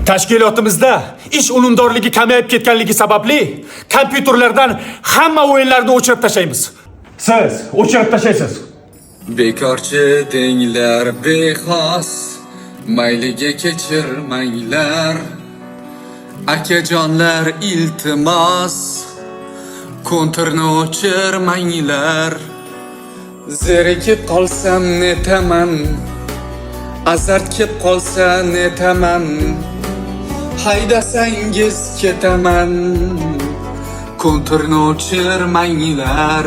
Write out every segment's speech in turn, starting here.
Tashkilotimizda ish unumdorligi kamayib ketganligi sababli kompyuterlardan hamma o'yinlarni o'chirib tashlaymiz. Siz o'chirib tashlaysiz. Bekorchi denglar bexos, mayliga kechirmanglar. Akajonlar iltimos, konturni o'chirmanglar. Zerikib qolsam netaman, azart kelib qolsa netaman. Haydasangiz ketaman, konturni o'chirmanglar.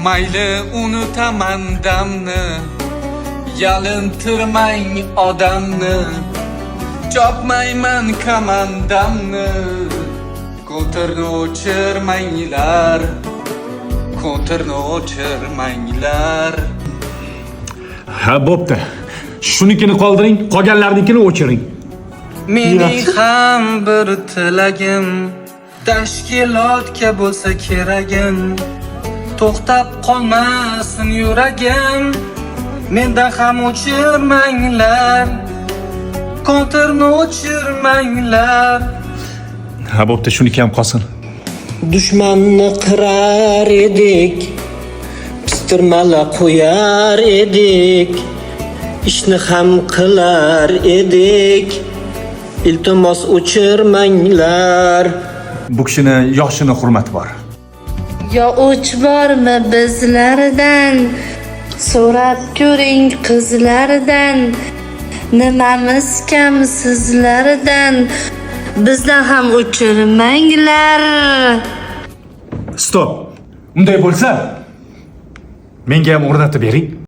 Mayli unutaman damni, yalintirmang odamni. Chopmayman komandamni, konturni o'chirmanglar. Konturni o'chirmanglar. Ha, bo'pti. Shunikini qoldiring, qolganlarnikini o'chiring. Mening ham bir tilagim, tashkilotga bo'lsa keragim. To'xtab qolmasin yuragim, menda ham o'chirmanglar. Konturni o'chirmanglar. Ha, bo'pti, shuniki ham qolsin. Dushmanni qirar edik, pistirmala qo'yar edik, ishni ham qilar edik. Iltimos o'chirmanglar. Bu kishini yoshini hurmat bor. Yo o'ch bormi bizlardan? So'rab ko'ring qizlardan. Nimamiz kam sizlardan? Bizdan ham o'chirmanglar. Stop. Unday bo'lsa, menga ham o'rnatib bering.